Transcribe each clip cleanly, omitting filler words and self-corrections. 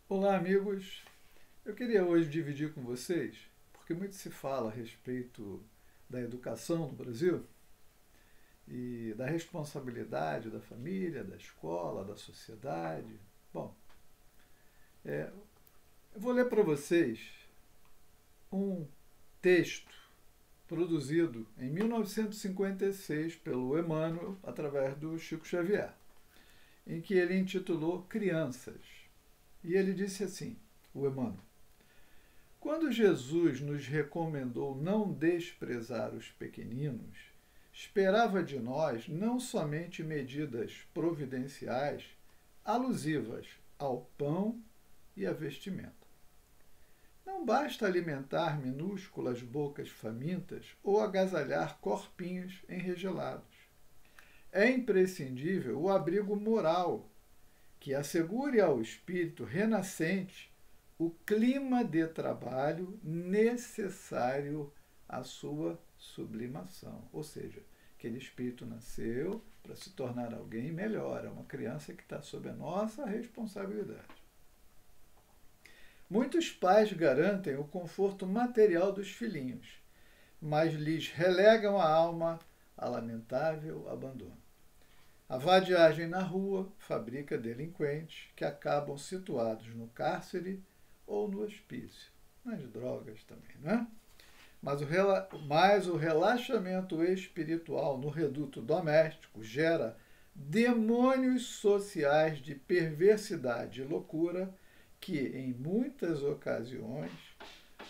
Olá, amigos. Eu queria hoje dividir com vocês, porque muito se fala a respeito da educação no Brasil e da responsabilidade da família, da escola, da sociedade. Bom, eu vou ler para vocês um texto produzido em 1956 pelo Emmanuel, através do Chico Xavier, em que ele intitulou Crianças. E ele disse assim, o Emmanuel: quando Jesus nos recomendou não desprezar os pequeninos, esperava de nós não somente medidas providenciais alusivas ao pão e à vestimenta. Não basta alimentar minúsculas bocas famintas ou agasalhar corpinhos enregelados. É imprescindível o abrigo moral que assegure ao espírito renascente o clima de trabalho necessário à sua sublimação. Ou seja, aquele espírito nasceu para se tornar alguém melhor, é uma criança que está sob a nossa responsabilidade. Muitos pais garantem o conforto material dos filhinhos, mas lhes relegam a alma a lamentável abandono. A vadiagem na rua fabrica delinquentes que acabam situados no cárcere ou no hospício, nas drogas também, não é? Mas o relaxamento espiritual no reduto doméstico gera demônios sociais de perversidade e loucura que, em muitas ocasiões,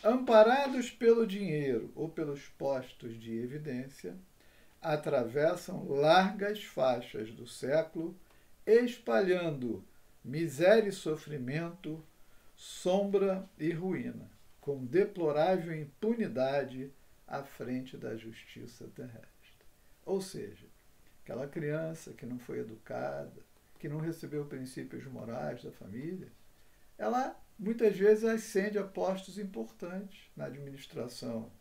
amparados pelo dinheiro ou pelos postos de evidência, atravessam largas faixas do século, espalhando miséria e sofrimento, sombra e ruína, com deplorável impunidade à frente da justiça terrestre. Ou seja, aquela criança que não foi educada, que não recebeu princípios morais da família, ela muitas vezes ascende a postos importantes na administração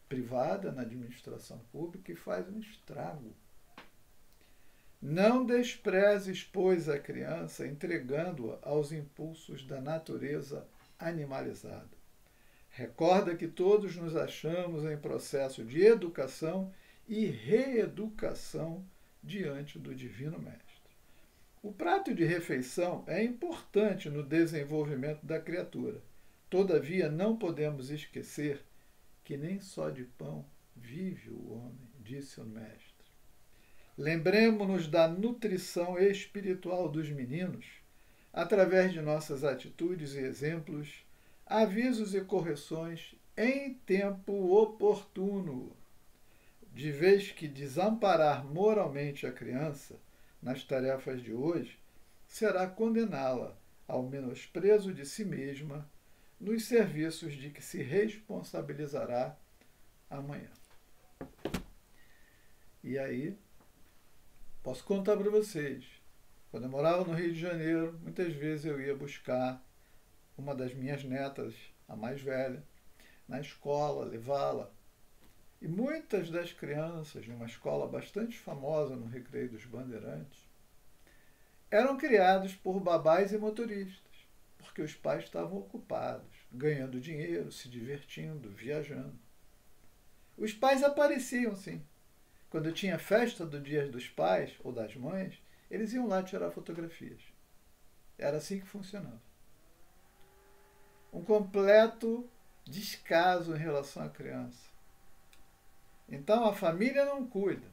privada, na administração pública, e faz um estrago. Não desprezes, pois, a criança, entregando-a aos impulsos da natureza animalizada. Recorda que todos nos achamos em processo de educação e reeducação diante do Divino Mestre. O prato de refeição é importante no desenvolvimento da criatura. Todavia, não podemos esquecer que nem só de pão vive o homem, disse o Mestre. Lembremo-nos da nutrição espiritual dos meninos, através de nossas atitudes e exemplos, avisos e correções em tempo oportuno, de vez que desamparar moralmente a criança nas tarefas de hoje será condená-la ao menosprezo de si mesma nos serviços de que se responsabilizará amanhã. E aí, posso contar para vocês, quando eu morava no Rio de Janeiro, muitas vezes eu ia buscar uma das minhas netas, a mais velha, na escola, levá-la. E muitas das crianças, de uma escola bastante famosa no Recreio dos Bandeirantes, eram criados por babás e motoristas, porque os pais estavam ocupados, ganhando dinheiro, se divertindo, viajando. Os pais apareciam, sim. Quando tinha festa do Dia dos Pais ou das Mães, eles iam lá tirar fotografias. Era assim que funcionava. Um completo descaso em relação à criança. Então a família não cuida,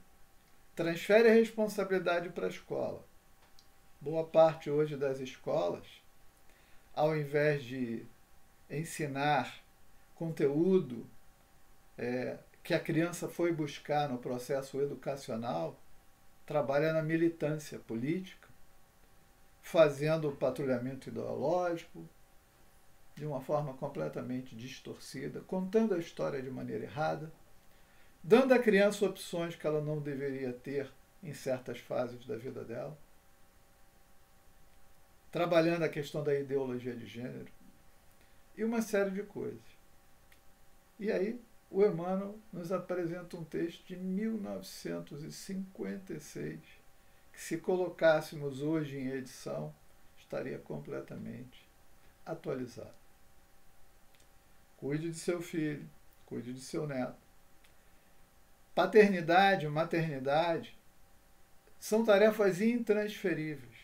transfere a responsabilidade para a escola. Boa parte hoje das escolas, ao invés de ensinar conteúdo que a criança foi buscar no processo educacional, trabalha na militância política, fazendo o patrulhamento ideológico de uma forma completamente distorcida, contando a história de maneira errada, dando à criança opções que ela não deveria ter em certas fases da vida dela, trabalhando a questão da ideologia de gênero e uma série de coisas. E aí, o Emmanuel nos apresenta um texto de 1956, que se colocássemos hoje em edição, estaria completamente atualizado. Cuide de seu filho, cuide de seu neto. Paternidade e maternidade são tarefas intransferíveis.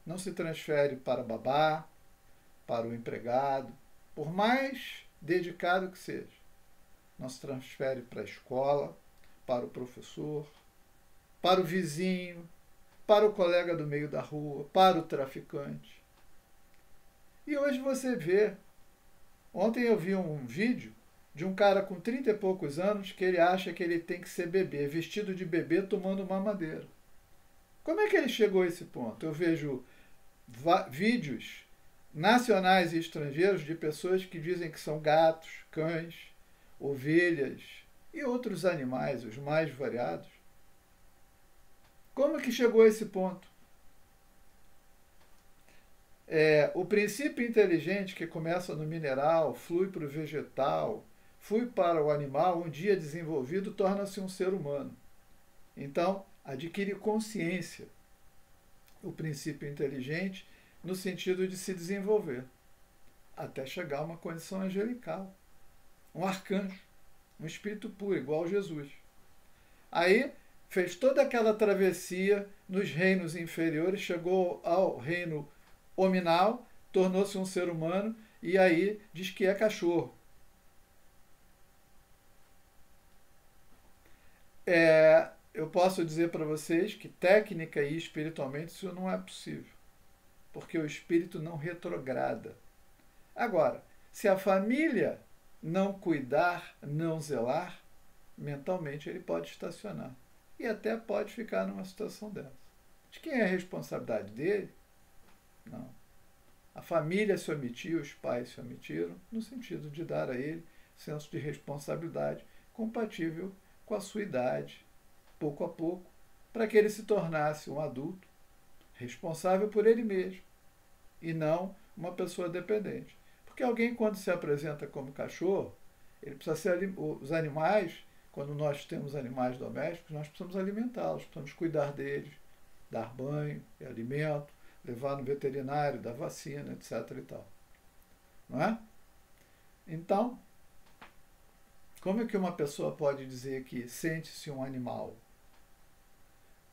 Não se transfere para babá, para o empregado, por mais dedicado que seja. Não se transfere para a escola, para o professor, para o vizinho, para o colega do meio da rua, para o traficante. E hoje você vê. Ontem eu vi um vídeo de um cara com 30 e poucos anos que ele acha que ele tem que ser bebê, vestido de bebê, tomando mamadeira. Como é que ele chegou a esse ponto? Eu vejo vídeos nacionais e estrangeiros de pessoas que dizem que são gatos, cães, ovelhas e outros animais, os mais variados. Como que chegou a esse ponto? O princípio inteligente que começa no mineral, flui para o vegetal, flui para o animal, um dia desenvolvido, torna-se um ser humano. Então, adquire consciência o princípio inteligente no sentido de se desenvolver, até chegar a uma condição angelical, um arcanjo, um espírito puro, igual a Jesus. Aí fez toda aquela travessia nos reinos inferiores, chegou ao reino hominal, tornou-se um ser humano e aí diz que é cachorro. Eu posso dizer para vocês que técnica e espiritualmente isso não é possível, porque o espírito não retrograda. Agora, se a família não cuidar, não zelar, mentalmente ele pode estacionar e até pode ficar numa situação dessa. De quem é a responsabilidade dele? Não. A família se omitiu, os pais se omitiram, no sentido de dar a ele senso de responsabilidade compatível com a sua idade, pouco a pouco, para que ele se tornasse um adulto responsável por ele mesmo e não uma pessoa dependente. Porque alguém, quando se apresenta como cachorro, ele precisa ser os animais, quando nós temos animais domésticos, nós precisamos alimentá-los, precisamos cuidar deles, dar banho e alimento, levar no veterinário, dar vacina, etc. e tal. Não é? Então, como é que uma pessoa pode dizer que sente-se um animal?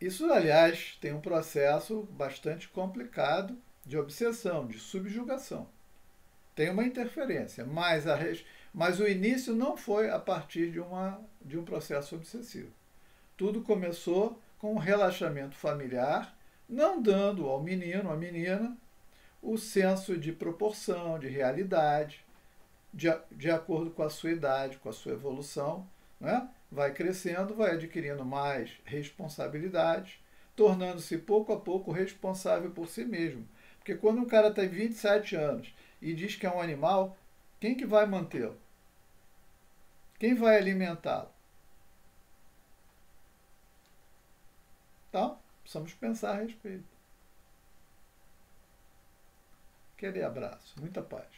Isso, aliás, tem um processo bastante complicado de obsessão, de subjugação. Tem uma interferência, mas o início não foi a partir de um processo obsessivo. Tudo começou com um relaxamento familiar, não dando ao menino, à menina, o senso de proporção, de realidade, de acordo com a sua idade, com a sua evolução, né? Vai crescendo, vai adquirindo mais responsabilidade, tornando-se pouco a pouco responsável por si mesmo. Porque quando um cara tem 27 anos e diz que é um animal, quem que vai mantê-lo? Quem vai alimentá-lo? Então, precisamos pensar a respeito. Aquele abraço. Muita paz.